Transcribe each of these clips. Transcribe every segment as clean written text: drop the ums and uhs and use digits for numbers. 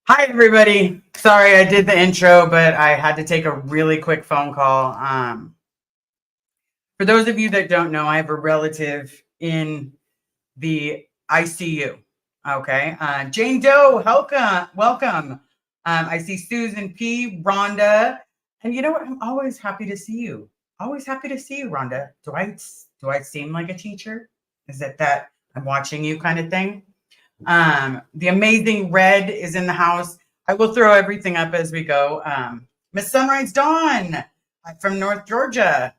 Hi, everybody. Sorry I did the intro, but I had to take a really quick phone call. For those of you that don't know, I have a relative in the ICU. Okay. Jane Doe, welcome. I see Susan P, Rhonda. And you know what? I'm always happy to see you. Always happy to see you, Rhonda. Do I seem like a teacher? Is it that I'm watching you kind of thing? The amazing Red is in the house. I will throw everything up as we go. Miss Sunrise Dawn from North Georgia.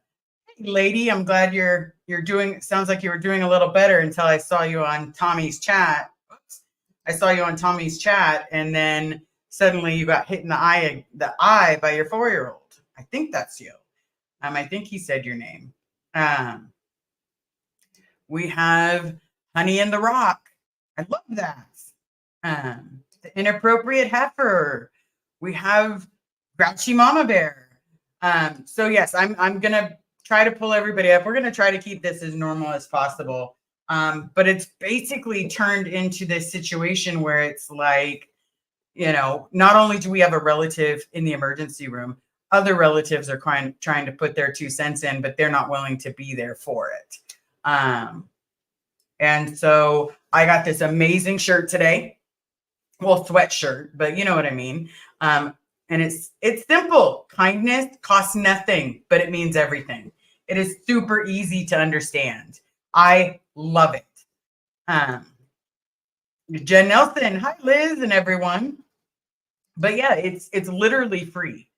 Hey, lady, I'm glad you're doing. Sounds like you were doing a little better until I saw you on Tommy's chat. Oops. I saw you on Tommy's chat, and then suddenly you got hit in the eye by your 4-year-old. I think that's you. I think he said your name. We have Honey in the Rock. I love that. The inappropriate heifer. We have grouchy mama bear. So yes, I'm gonna try to pull everybody up. We're gonna try to keep this as normal as possible. But it's basically turned into this situation where it's like, not only do we have a relative in the emergency room, other relatives are trying to put their 2 cents in, but they're not willing to be there for it. And so I got this amazing shirt today. Well, sweatshirt, but you know what I mean. And it's simple. Kindness costs nothing, but it means everything. It is super easy to understand. I love it. Jen Nelson, hi Liz and everyone. But yeah, it's literally free.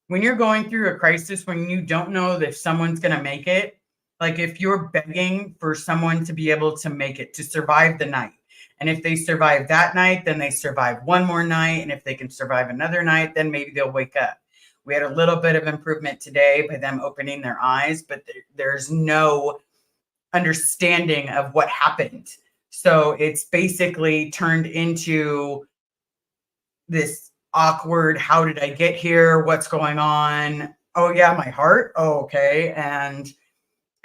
When you're going through a crisis, when you don't know if someone's going to make it, like if you're begging for someone to be able to make it, to survive the night. And if they survive that night, then they survive one more night. And if they can survive another night, then maybe they'll wake up. We had a little bit of improvement today by them opening their eyes, but there's no understanding of what happened. So it's basically turned into this awkward, how did I get here? What's going on? Oh yeah, my heart. Oh, okay.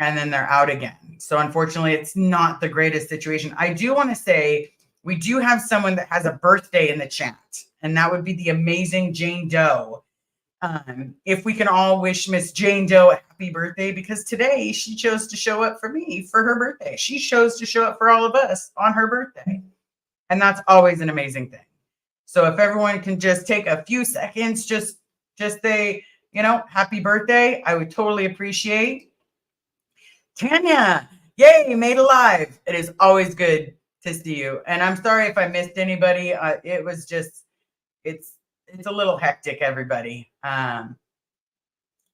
And then they're out again. So unfortunately, it's not the greatest situation. I do want to say we do have someone that has a birthday in the chat, and that would be the amazing Jane Doe. If we can all wish Miss Jane Doe a happy birthday, because today she chose to show up for me for her birthday. She chose to show up for all of us on her birthday. And that's always an amazing thing. So if everyone can just take a few seconds, just say, happy birthday, I would totally appreciate. Tanya, yay, made alive. It is always good to see you. And I'm sorry if I missed anybody. It was just, it's a little hectic, everybody. But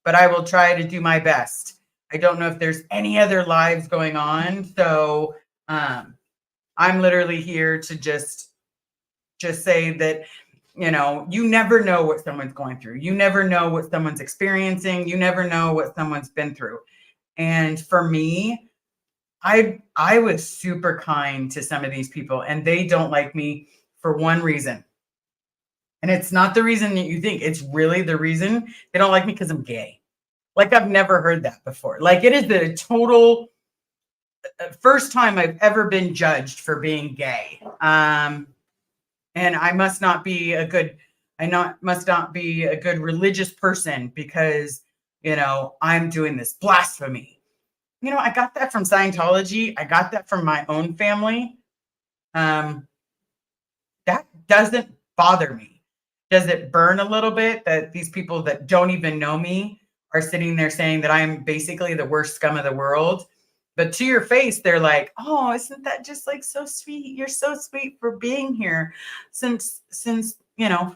I will try to do my best. I don't know if there's any other lives going on. So I'm literally here to just say that, you never know what someone's going through. You never know what someone's experiencing. You never know what someone's been through. And for me, I was super kind to some of these people, and they don't like me for one reason. And it's not the reason that you think. It's really the reason they don't like me because I'm gay. Like, I've never heard that before. Like, it is the total first time I've ever been judged for being gay. And I must not be a good religious person because, I'm doing this blasphemy. I got that from Scientology. I got that from my own family. That doesn't bother me. Does it burn a little bit that these people that don't even know me are sitting there saying that I'm basically the worst scum of the world? But to your face, they're like, oh, isn't that just like so sweet? You're so sweet for being here since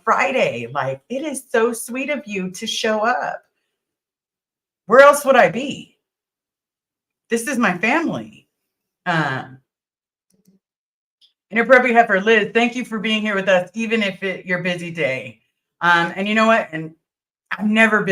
Friday. Like, it is so sweet of you to show up. Where else would I be? This is my family. Inappropriate heifer, Liz, thank you for being here with us, even if your busy day. And you know what? And I'm never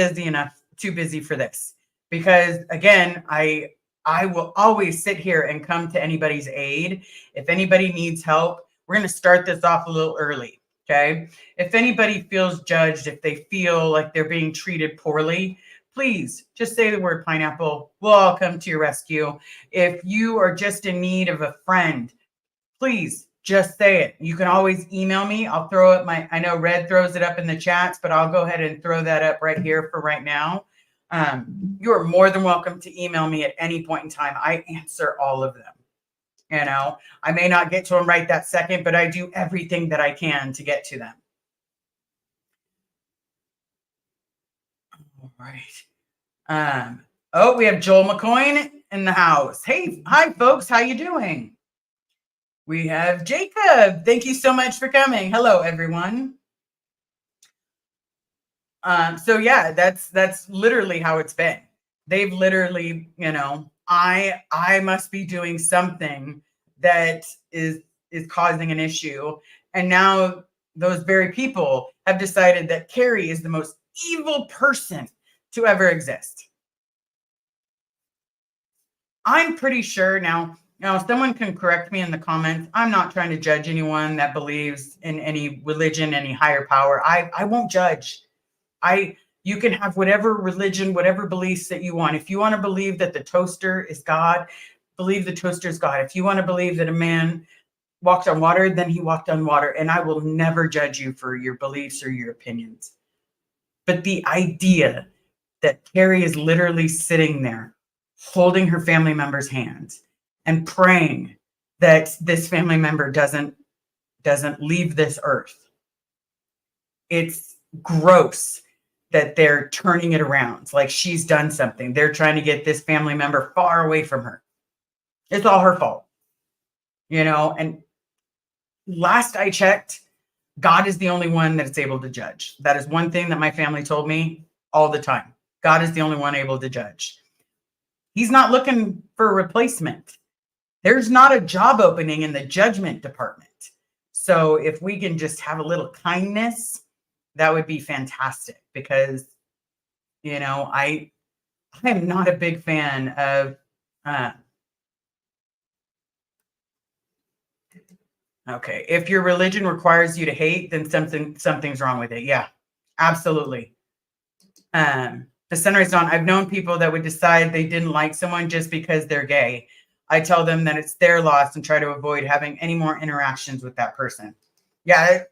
too busy for this, because again, I will always sit here and come to anybody's aid. If anybody needs help, we're going to start this off a little early. Okay. If anybody feels judged, if they feel like they're being treated poorly, please just say the word pineapple. We'll all come to your rescue. If you are just in need of a friend, please just say it. You can always email me. I'll throw up I know Red throws it up in the chats, but I'll go ahead and throw that up right here for right now. You are more than welcome to email me at any point in time. I answer all of them. I may not get to them right that second, but I do everything that I can to get to them. All right. We have Joel McCoy in the house. Hey, hi folks. How you doing? We have Jacob. Thank you so much for coming. Hello, everyone. So yeah, that's literally how it's been. They've literally, I must be doing something that is causing an issue. And now those very people have decided that Carrie is the most evil person to ever exist. I'm pretty sure now, someone can correct me in the comments. I'm not trying to judge anyone that believes in any religion, any higher power. I won't judge. You can have whatever religion, whatever beliefs that you want. If you want to believe that the toaster is God, believe the toaster is God. If you want to believe that a man walked on water, then he walked on water. And I will never judge you for your beliefs or your opinions. But the idea that Carrie is literally sitting there holding her family member's hands and praying that this family member doesn't leave this earth. It's gross that they're turning it around like she's done something. They're trying to get this family member far away from her. It's all her fault. And last I checked, God is the only one that's able to judge. That is one thing that my family told me all the time. God is the only one able to judge. He's not looking for a replacement. There's not a job opening in the judgment department. So if we can just have a little kindness, that would be fantastic, because, I am not a big fan of, okay, if your religion requires you to hate, then something's wrong with it. Yeah, absolutely. The center is on. I've known people that would decide they didn't like someone just because they're gay. I tell them that it's their loss and try to avoid having any more interactions with that person. Yeah,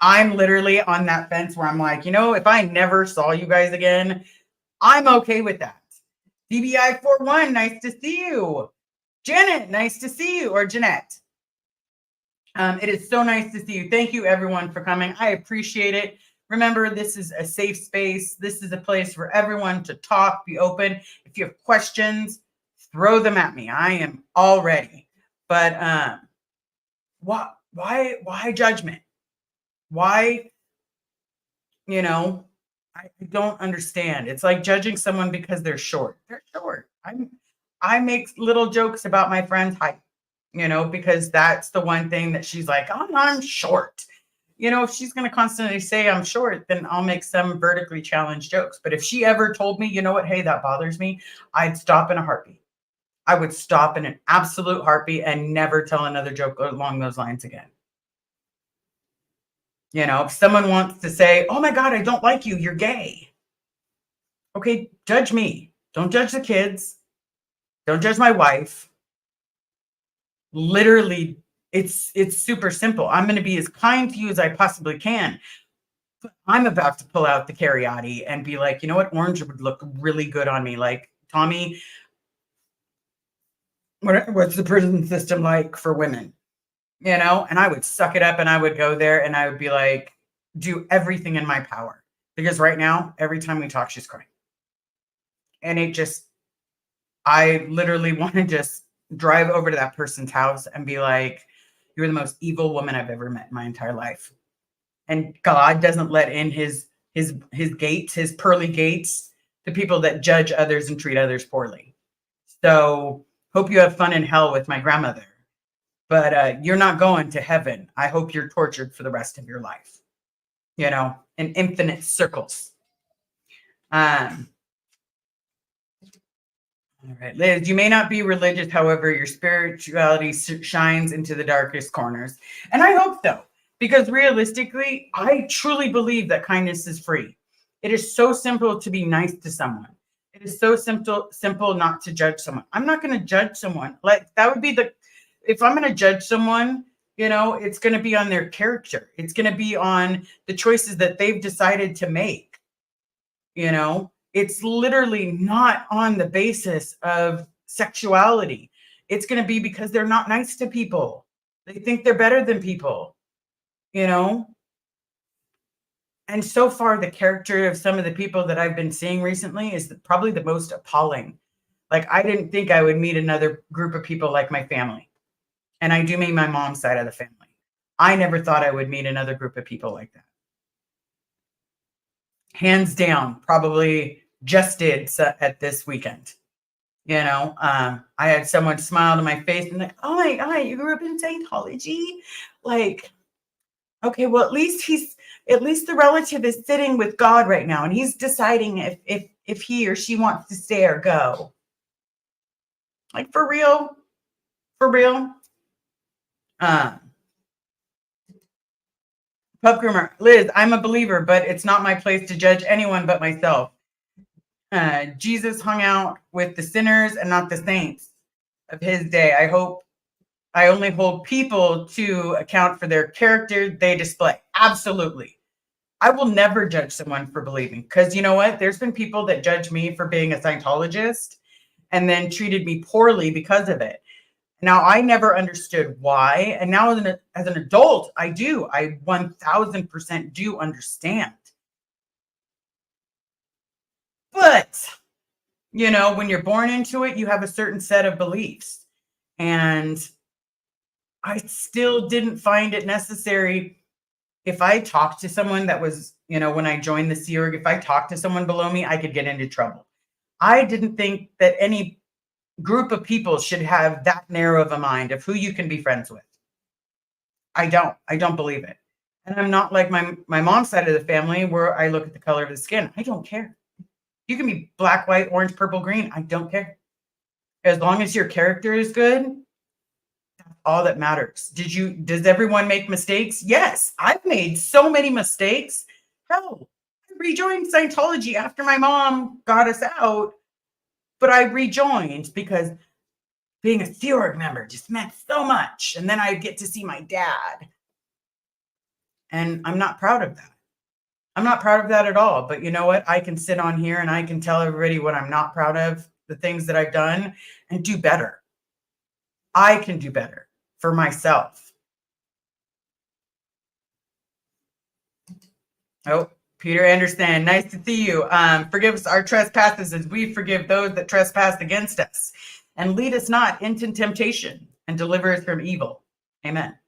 I'm literally on that fence where I'm like, if I never saw you guys again, I'm okay with that. DBI41, nice to see you. Janet, nice to see you. Or Jeanette. It is so nice to see you. Thank you, everyone, for coming. I appreciate it. Remember, this is a safe space. This is a place for everyone to talk, be open. If you have questions, throw them at me. I am all ready. But why judgment? Why, I don't understand. It's like judging someone because they're short. They're short. I make little jokes about my friend's height, because that's the one thing that she's like, oh, I'm short. If she's going to constantly say I'm short, then I'll make some vertically challenged jokes. But if she ever told me, what, hey, that bothers me, I'd stop in a heartbeat. I would stop in an absolute heartbeat and never tell another joke along those lines again. If someone wants to say, oh my God, I don't like you, you're gay. Okay, judge me. Don't judge the kids. Don't judge my wife. Literally, it's super simple. I'm going to be as kind to you as I possibly can. But I'm about to pull out the Cariotti and be like, you know what? Orange would look really good on me. Like, Tommy, what's the prison system like for women? And I would suck it up and I would go there and I would be like, do everything in my power. Because right now, every time we talk, she's crying. And I literally want to just drive over to that person's house and be like, you're the most evil woman I've ever met in my entire life. And God doesn't let in his gates, his pearly gates, to people that judge others and treat others poorly. So hope you have fun in hell with my grandmother. But you're not going to heaven. I hope you're tortured for the rest of your life, in infinite circles. All right, Liz, you may not be religious, however, your spirituality shines into the darkest corners. And I hope so, because realistically, I truly believe that kindness is free. It is so simple to be nice to someone. It is so simple not to judge someone. I'm not going to judge someone. Like, that would be if I'm going to judge someone, It's going to be on their character. It's going to be on the choices that they've decided to make. It's literally not on the basis of sexuality. It's going to be because they're not nice to people. They think they're better than people, you know? And so far, the character of some of the people that I've been seeing recently is probably the most appalling. Like, I didn't think I would meet another group of people like my family. And I do mean my mom's side of the family. I never thought I would meet another group of people like that. Hands down, probably just did at this weekend. I had someone smile to my face and like, oh my God, you grew up in Scientology? Like, okay, well, at least the relative is sitting with God right now, and he's deciding if he or she wants to stay or go. Like, for real. Pub groomer, Liz, I'm a believer, but it's not my place to judge anyone but myself. Jesus hung out with the sinners and not the saints of his day. I only hold people to account for their character they display. Absolutely. I will never judge someone for believing, because you know what? There's been people that judge me for being a Scientologist and then treated me poorly because of it. Now, I never understood why. And now as an adult, I do. I 1000% do understand. But, when you're born into it, you have a certain set of beliefs. And I still didn't find it necessary. If I talked to someone that was, when I joined the Sea Org, if I talked to someone below me, I could get into trouble. I didn't think that any group of people should have that narrow of a mind of who you can be friends with. I don't believe it. And I'm not like my mom's side of the family where I look at the color of the skin. I don't care. You can be black, white, orange, purple, green. I don't care. As long as your character is good, that's all that matters. Does everyone make mistakes? Yes. I've made so many mistakes. Hell, I rejoined Scientology after my mom got us out, but I rejoined because being a Sea Org member just meant so much. And then I get to see my dad. And I'm not proud of that. I'm not proud of that at all. But you know what? I can sit on here and I can tell everybody what I'm not proud of, the things that I've done, and do better. I can do better for myself. Oh, Peter Anderson, nice to see you. Forgive us our trespasses as we forgive those that trespass against us. And lead us not into temptation and deliver us from evil. Amen.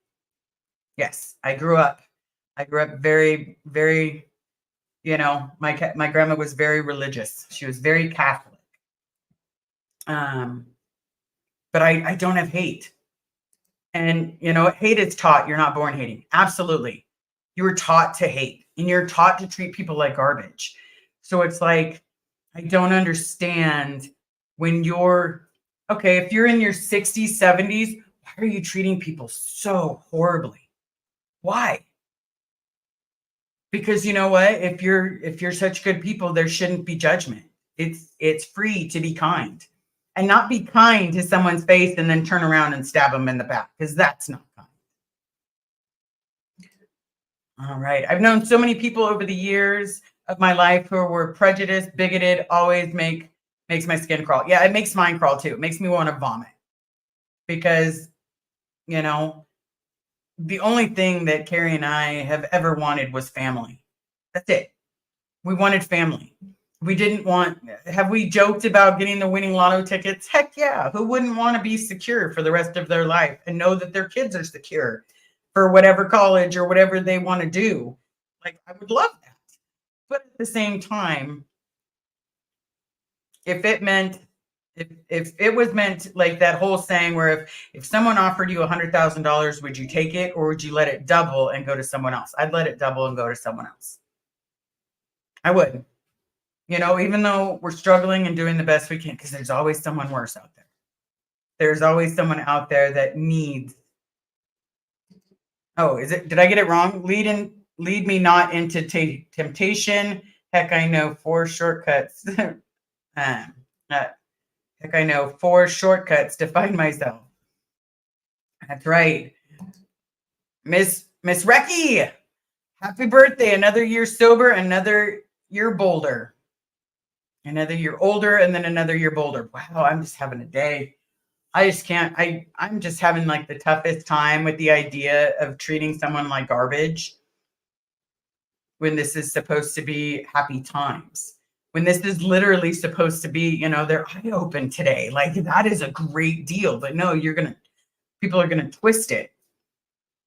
Yes, I grew up very, very, my grandma was very religious. She was very Catholic. But I don't have hate. And, hate is taught. You're not born hating. Absolutely. You were taught to hate, and you're taught to treat people like garbage. So it's like, I don't understand when if you're in your 60s, 70s, why are you treating people so horribly? Why? Because you know what? If you're such good people, there shouldn't be judgment. It's free to be kind, and not be kind to someone's face and then turn around and stab them in the back, because that's not kind. All right. I've known so many people over the years of my life who were prejudiced, bigoted, always makes my skin crawl. Yeah, it makes mine crawl too. It makes me want to vomit, because, the only thing that Carrie and I have ever wanted was family. That's it. We wanted family. Have we joked about getting the winning lotto tickets? Heck yeah. Who wouldn't want to be secure for the rest of their life and know that their kids are secure for whatever college or whatever they want to do? Like, I would love that. But at the same time, if it was meant like that whole saying where if someone offered you $100,000, would you take it, or would you let it double and go to someone else? I'd let it double and go to someone else. I would. Even though we're struggling and doing the best we can, because there's always someone worse out there. There's always someone out there that needs. Oh, did I get it wrong? Lead me not into temptation. Heck, I know 4 shortcuts. Heck, I know 4 shortcuts to find myself. That's right. Miss Recky, happy birthday. Another year sober, another year bolder. Another year older, and then another year bolder. Wow, I'm just having a day. I just can't. I'm just having like the toughest time with the idea of treating someone like garbage when this is supposed to be happy times. When this is literally supposed to be, they're eye open today. Like that is a great deal. But no, people are gonna twist it.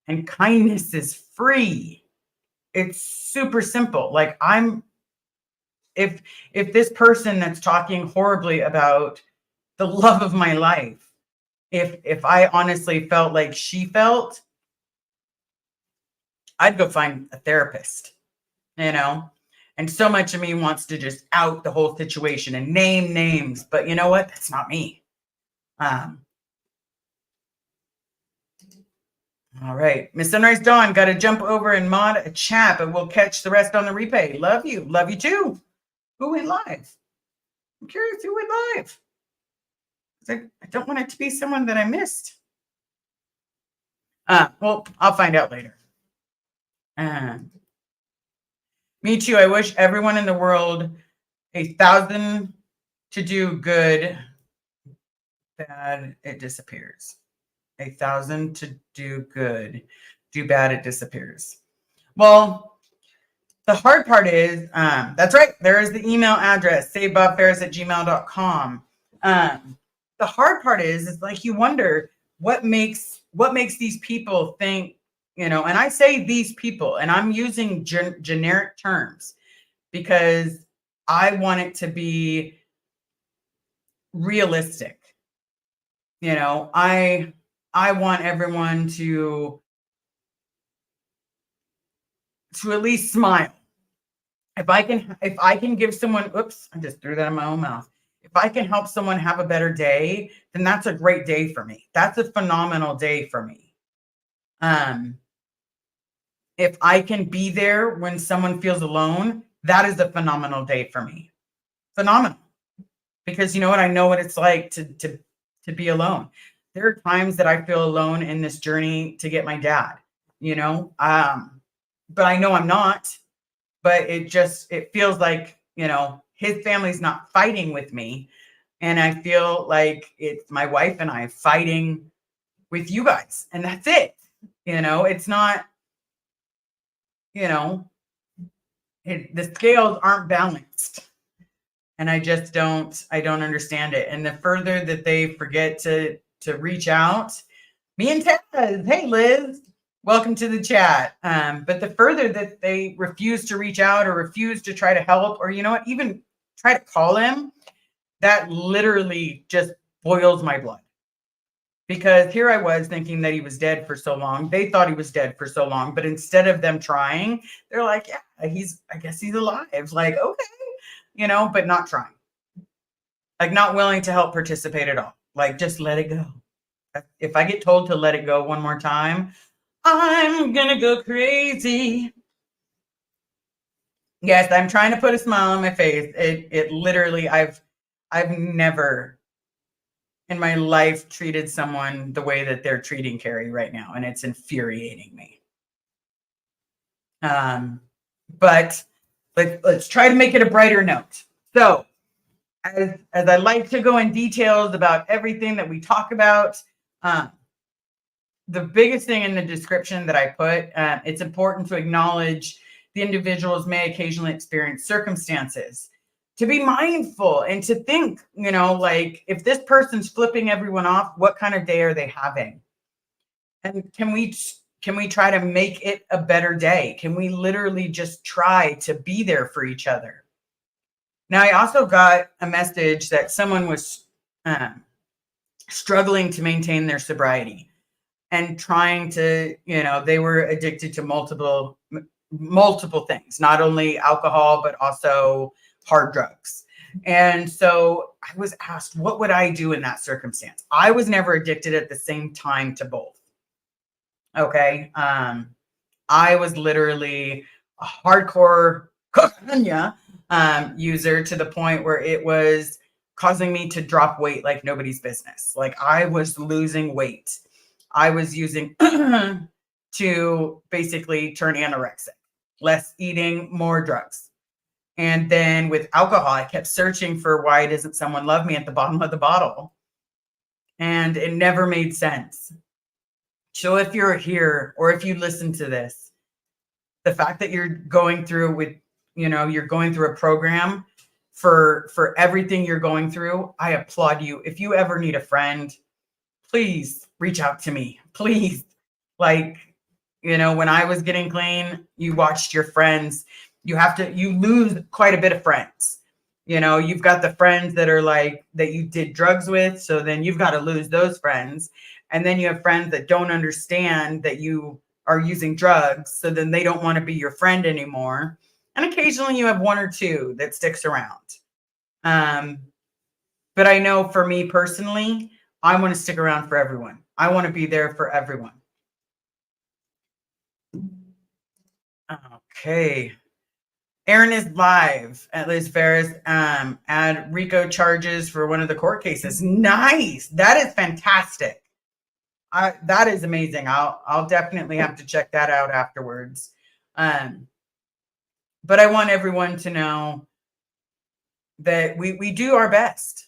And kindness is free. It's super simple. Like if this person that's talking horribly about the love of my life, if I honestly felt like she felt, I'd go find a therapist, and so much of me wants to just out the whole situation and name names, but you know what? That's not me. All right. Miss Sunrise Dawn, got to jump over and mod a chat, but we'll catch the rest on the replay. Love you. Love you too. Who went live? I'm curious who went live. I don't want it to be someone that I missed. Well, I'll find out later. Me too. I wish everyone in the world 1,000 to do good, bad, it disappears. 1,000 to do good, do bad, it disappears. Well, the hard part is, that's right. There is the email address, savebobferris@gmail.com. The hard part is like you wonder what makes these people think, and I say these people, and I'm using generic terms because I want it to be realistic. I want everyone to at least smile. If I can give someone, oops, I just threw that in my own mouth. If I can help someone have a better day, then that's a great day for me. That's a phenomenal day for me. If I can be there when someone feels alone, that is a phenomenal day for me. Phenomenal. Because you know what? I know what it's like to be alone. There are times that I feel alone in this journey to get my dad, but I know I'm not. But it feels like, his family's not fighting with me. And I feel like it's my wife and I fighting with you guys. And that's it. It's not, the scales aren't balanced. And I just don't understand it. And the further that they forget to reach out, me and Taz, hey, Liz, welcome to the chat. But the further that they refuse to reach out or refuse to try to help, or even try to call him, that literally just boils my blood. Because here I was thinking that he was dead for so long. They thought he was dead for so long, but instead of them trying, they're like, yeah, I guess he's alive. Like, okay, but not trying. Like not willing to help participate at all. Like just let it go. If I get told to let it go one more time, I'm gonna go crazy. Yes, I'm trying to put a smile on my face. It literally, I've never in my life treated someone the way that they're treating Carrie right now, and it's infuriating me. But let's try to make it a brighter note. So, as I like to go in details about everything that we talk about, the biggest thing in the description that I put, it's important to acknowledge the individuals may occasionally experience circumstances, to be mindful and to think, like if this person's flipping everyone off, what kind of day are they having? And can we try to make it a better day? Can we literally just try to be there for each other? Now, I also got a message that someone was struggling to maintain their sobriety and trying to, they were addicted to multiple things, not only alcohol, but also hard drugs. And so I was asked, what would I do in that circumstance? I was never addicted at the same time to both. Okay. I was literally a hardcore cocaine user to the point where it was causing me to drop weight like nobody's business. Like I was losing weight. I was using to basically turn anorexic, less eating, more drugs. And then with alcohol, I kept searching for why doesn't someone love me at the bottom of the bottle? And it never made sense. So if you're here or if you listen to this, the fact that you're going through with, you're going through a program for everything you're going through, I applaud you. If you ever need a friend, please reach out to me. Please. Like, when I was getting clean, you watched your friends. You lose quite a bit of friends. You've got the friends that are like that you did drugs with. So then you've got to lose those friends. And then you have friends that don't understand that you are using drugs. So then they don't want to be your friend anymore. And occasionally you have one or two that sticks around. But I know for me personally, I want to stick around for everyone. I want to be there for everyone. Okay. Aaron is live at Liz Ferris. Add RICO charges for one of the court cases. Nice. That is fantastic. That is amazing. I'll definitely have to check that out afterwards. But I want everyone to know that we do our best,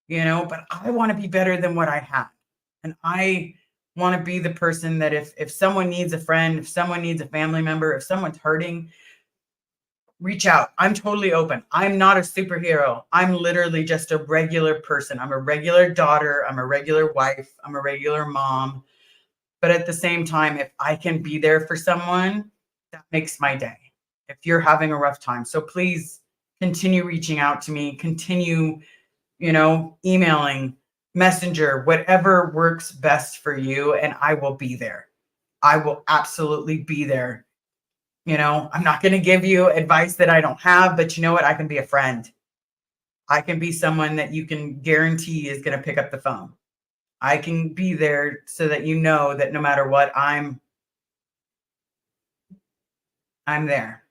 but I want to be better than what I have. And I want to be the person that if someone needs a friend, if someone needs a family member, if someone's hurting, reach out. I'm totally open. I'm not a superhero. I'm literally just a regular person. I'm a regular daughter. I'm a regular wife. I'm a regular mom. But at the same time, if I can be there for someone, that makes my day. If you're having a rough time. So please continue reaching out to me. Continue, emailing, messenger, whatever works best for you. And I will be there. I will absolutely be there. I'm not going to give you advice that I don't have, but you know what? I can be a friend. I can be someone that you can guarantee is going to pick up the phone. I can be there so that you know that no matter what, I'm there.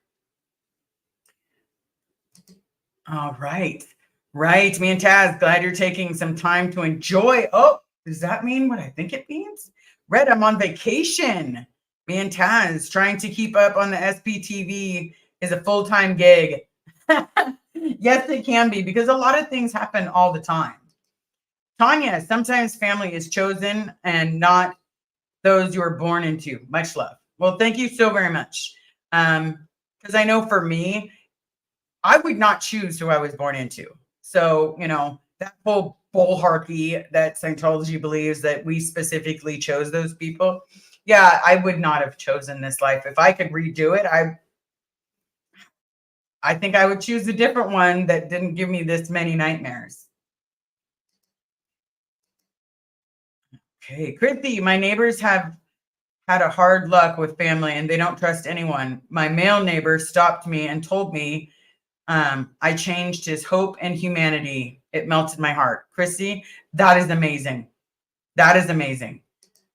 All right. Right. Me and Taz, glad you're taking some time to enjoy. Oh, does that mean what I think it means? Red, I'm on vacation. Me and Taz trying to keep up on the SPTV is a full-time gig. Yes, it can be because a lot of things happen all the time. Tanya, sometimes family is chosen and not those you were born into. Much love. Well, thank you so very much. Because I know for me, I would not choose who I was born into. So, that whole bullharky that Scientology believes that we specifically chose those people. Yeah, I would not have chosen this life. If I could redo it, I think I would choose a different one that didn't give me this many nightmares. Okay, Christy, my neighbors have had a hard luck with family and they don't trust anyone. My male neighbor stopped me and told me I changed his hope and humanity. It melted my heart. Christy, that is amazing. That is amazing.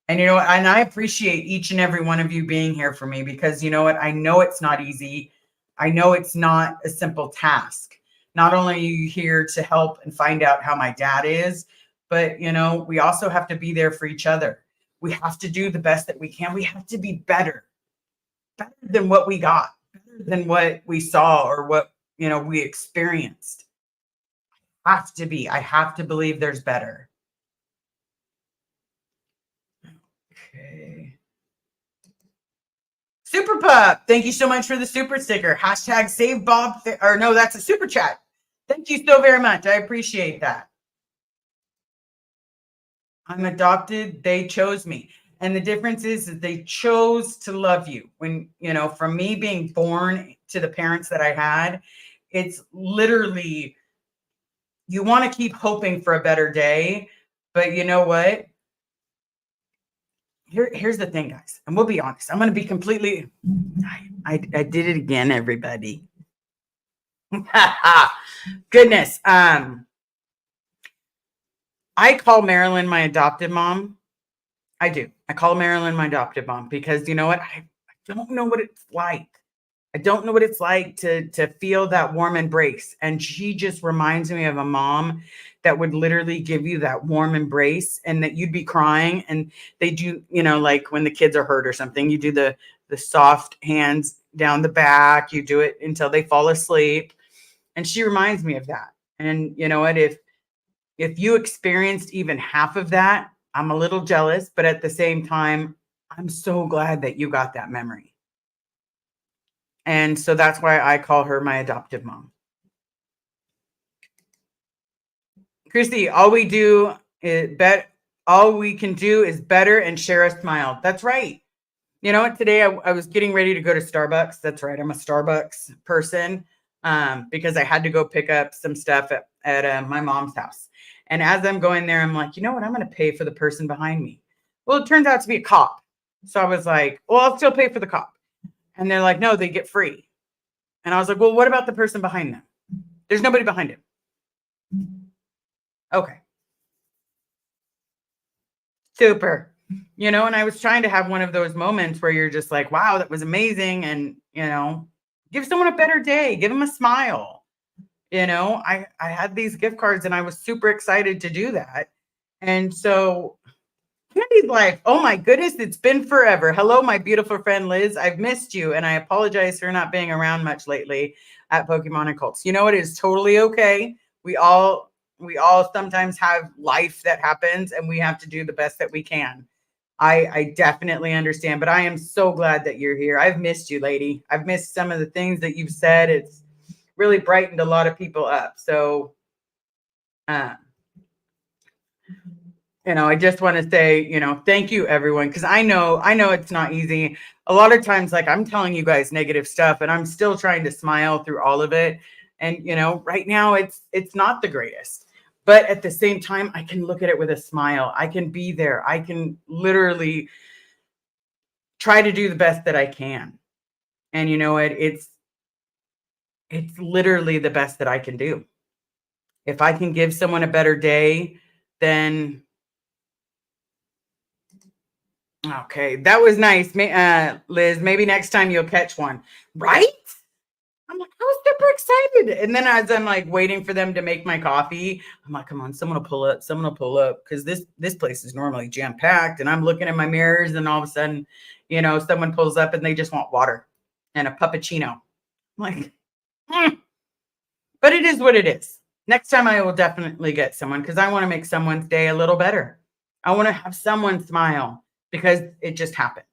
And and I appreciate each and every one of you being here for me because you know what? I know it's not easy. I know it's not a simple task. Not only are you here to help and find out how my dad is, but we also have to be there for each other. We have to do the best that we can. We have to be better than what we got, better than what we saw or what we experienced. I have to believe there's better. Okay. Super Pup, thank you so much for the super sticker. Hashtag save Bob. Or no, that's a super chat. Thank you so very much. I appreciate that. I'm adopted. They chose me. And the difference is that they chose to love you. When, from me being born to the parents that I had, it's literally, you want to keep hoping for a better day. But you know what? Here's the thing, guys. And we'll be honest. I'm going to be completely, I did it again, everybody. Goodness. I call Marilyn my adopted mom. I do. I call Marilyn my adopted mom because you know what? I don't know what it's like I don't know what it's like to feel that warm embrace. And she just reminds me of a mom that would literally give you that warm embrace, and that you'd be crying, and they do, like when the kids are hurt or something, you do the soft hands down the back, you do it until they fall asleep. And she reminds me of that. And you know what, if you experienced even half of that, I'm a little jealous, but at the same time, I'm so glad that you got that memory. And so that's why I call her my adoptive mom. Christy, all we can do is better and share a smile. That's right. You know what? Today I was getting ready to go to Starbucks. That's right. I'm a Starbucks person, because I had to go pick up some stuff at my mom's house. And as I'm going there, I'm like, you know what? I'm going to pay for the person behind me. Well, it turns out to be a cop. So I was like, well, I'll still pay for the cop. And they're like, no, they get free. And I was like, well, what about the person behind them? There's nobody behind him. Okay. Super. And I was trying to have one of those moments where you're just like, wow, that was amazing. And, give someone a better day, give them a smile. I had these gift cards and I was super excited to do that. And so Candy's like, oh my goodness, it's been forever. Hello, my beautiful friend Liz. I've missed you. And I apologize for not being around much lately at Pokemon and Cults. You know, it is totally okay. We all sometimes have life that happens, and we have to do the best that we can. I definitely understand, but I am so glad that you're here. I've missed you, lady. I've missed some of the things that you've said. It's really brightened a lot of people up. So, I just want to say, thank you, everyone, because I know it's not easy. A lot of times, like, I'm telling you guys negative stuff, and I'm still trying to smile through all of it. And, right now it's not the greatest. But at the same time, I can look at it with a smile. I can be there. I can literally try to do the best that I can. And you know what? It's literally the best that I can do. If I can give someone a better day, then okay, that was nice. Liz, maybe next time you'll catch one. Right? I'm like, I was super excited. And then as I'm like waiting for them to make my coffee, I'm like, come on, someone will pull up. Because this place is normally jam-packed. And I'm looking in my mirrors, and all of a sudden, someone pulls up and they just want water and a puppuccino. I'm like, But it is what it is. Next time I will definitely get someone, because I want to make someone's day a little better. I want to have someone smile, because it just happens,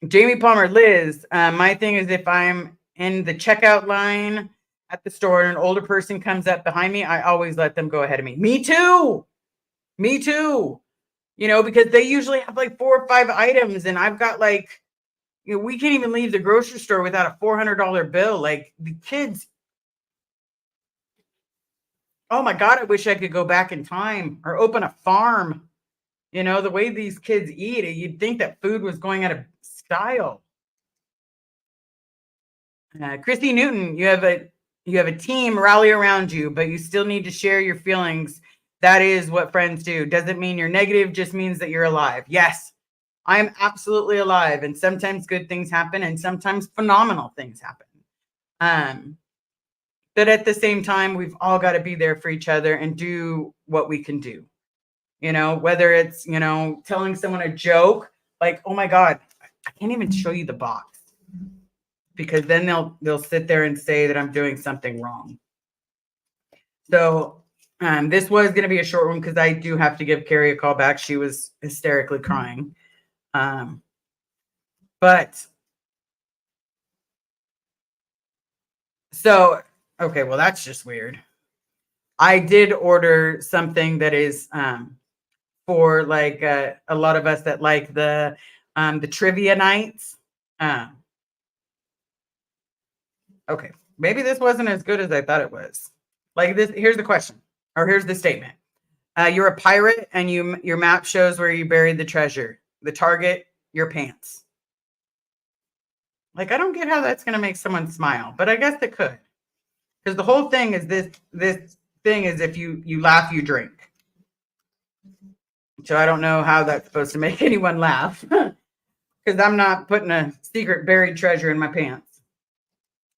Jamie Palmer, Liz, my thing is, if I'm in the checkout line at the store and an older person comes up behind me, I always let them go ahead of me. Me too. Because they usually have like 4 or 5 items, and I've got like, we can't even leave the grocery store without a $400 bill. Like, the kids, oh my God, I wish I could go back in time or open a farm. The way these kids eat, you'd think that food was going out of style. Christy Newton, you have a team rally around you, but you still need to share your feelings. That is what friends do. Doesn't mean you're negative, just means that you're alive. Yes, I am absolutely alive. And sometimes good things happen, and sometimes phenomenal things happen. But at the same time, we've all got to be there for each other and do what we can do. Whether it's, telling someone a joke, like, oh my God, I can't even show you the box, because then they'll sit there and say that I'm doing something wrong. So this was going to be a short one, because I do have to give Carrie a call back. She was hysterically crying. But so, okay, well, that's just weird. I did order something that is for like a lot of us that like the trivia nights. Okay, maybe this wasn't as good as I thought it was. Like this, here's the question, or here's the statement. You're a pirate, and your map shows where you buried the treasure. The target, your pants. Like, I don't get how that's going to make someone smile, but I guess it could. Because the whole thing is this thing is, if you laugh, you drink. So I don't know how that's supposed to make anyone laugh because I'm not putting a secret buried treasure in my pants.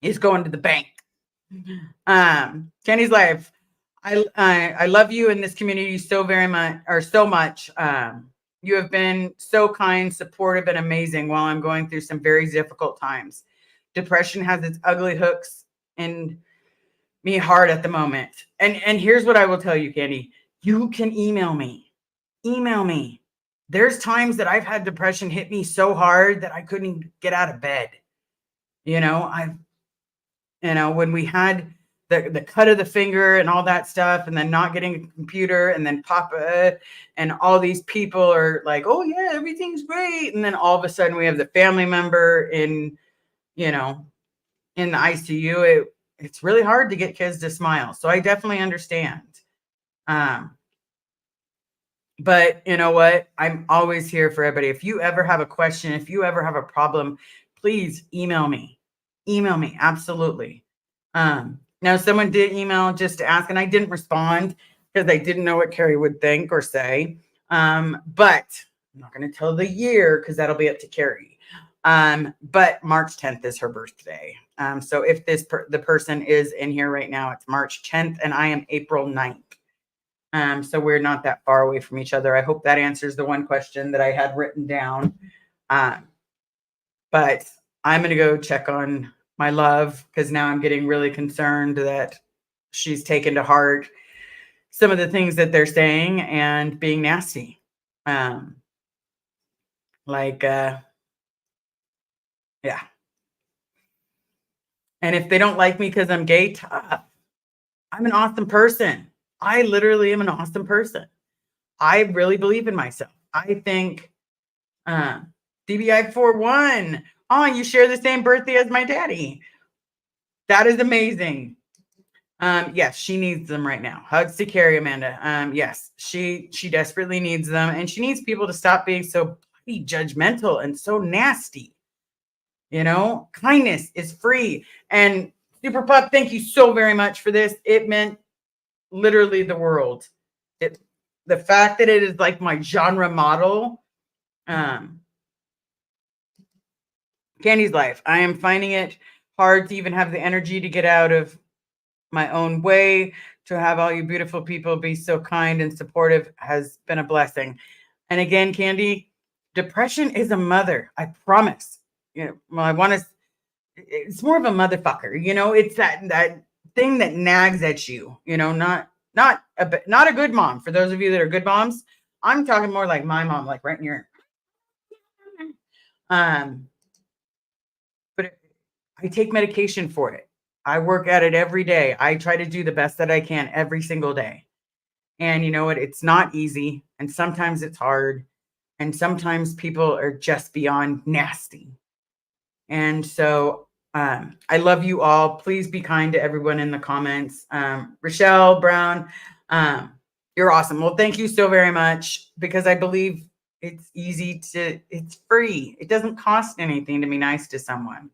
It's going to the bank. Kenny's life. I love you in this community so very much, or so much. You have been so kind, supportive, and amazing while I'm going through some very difficult times. Depression has its ugly hooks in me hard at the moment. And here's what I will tell you, Candy. You can email me. Email me. There's times that I've had depression hit me so hard that I couldn't get out of bed. When we had the cut of the finger and all that stuff, and then not getting a computer, and then Papa and all these people are like, oh yeah, everything's great. And then all of a sudden we have the family member in the ICU. It's really hard to get kids to smile. So I definitely understand. But you know what? I'm always here for everybody. If you ever have a question, if you ever have a problem, please email me. Email me. Absolutely. Now someone did email just to ask, and I didn't respond because I didn't know what Carrie would think or say. But I'm not going to tell the year because that'll be up to Carrie. But March 10th is her birthday. So if the person is in here right now, it's March 10th and I am April 9th. So we're not that far away from each other. I hope that answers the one question that I had written down. But I'm going to go check on my love because now I'm getting really concerned that she's taken to heart some of the things that they're saying and being nasty. Yeah. And if they don't like me because I'm gay, tough. I'm an awesome person. I literally am an awesome person. I really believe in myself. I think DBI 41. Oh, you share the same birthday as my daddy. That is amazing. Yes, she needs them right now. Hugs to Carrie, Amanda. Yes, she desperately needs them, and she needs people to stop being so bloody judgmental and so nasty. Kindness is free. And Super Pup, thank you so very much for this. It meant literally the world. The fact that it is like my genre model. Candy's life. I am finding it hard to even have the energy to get out of my own way. To have all you beautiful people be so kind and supportive has been a blessing. And again, Candy, depression is a mother. I promise. It's more of a motherfucker. It's that thing that nags at you. Not a good mom. For those of you that are good moms, I'm talking more like my mom, like right in your. But I take medication for it. I work at it every day. I try to do the best that I can every single day. And you know what? It's not easy. And sometimes it's hard. And sometimes people are just beyond nasty. And so I love you all. Please be kind to everyone in the comments. Rochelle Brown, you're awesome. Well, thank you so very much, because I believe it's free. It doesn't cost anything to be nice to someone.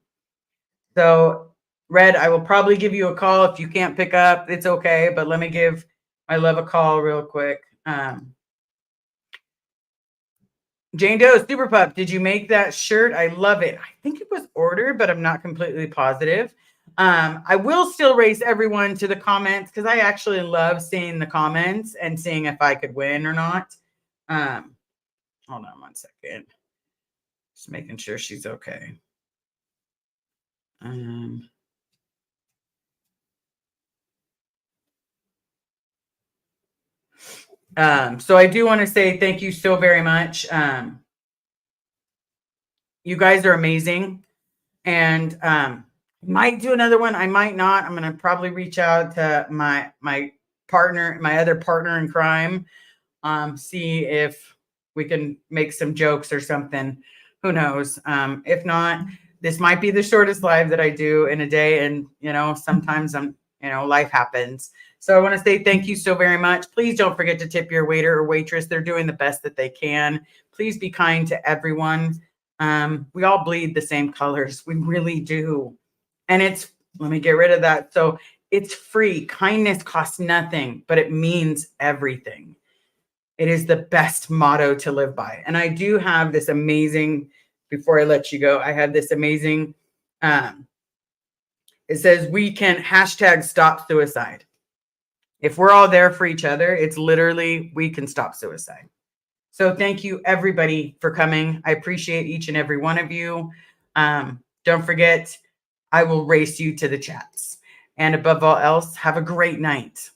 So Red, I will probably give you a call. If you can't pick up, it's okay. But let me give my love a call real quick. Jane Doe, Super Pup, did you make that shirt? I love it. I think it was ordered, but I'm not completely positive. I will still race everyone to the comments because I actually love seeing the comments and seeing if I could win or not. Hold on one second. Just making sure she's okay. So I do want to say thank you so very much. You guys are amazing. And might do another one. I might not. I'm going to probably reach out to my partner, my other partner in crime, see if we can make some jokes or something. Who knows? If not, this might be the shortest live that I do in a day. And, sometimes life happens. So I want to say thank you so very much. Please don't forget to tip your waiter or waitress. They're doing the best that they can. Please be kind to everyone. We all bleed the same colors. We really do. And let me get rid of that. So it's free. Kindness costs nothing, but it means everything. It is the best motto to live by. And I do have this amazing, before I let you go, I have this amazing, it says we can hashtag stop suicide. If we're all there for each other, it's literally, we can stop suicide. So thank you everybody for coming. I appreciate each and every one of you. Don't forget, I will race you to the chats. And above all else, have a great night.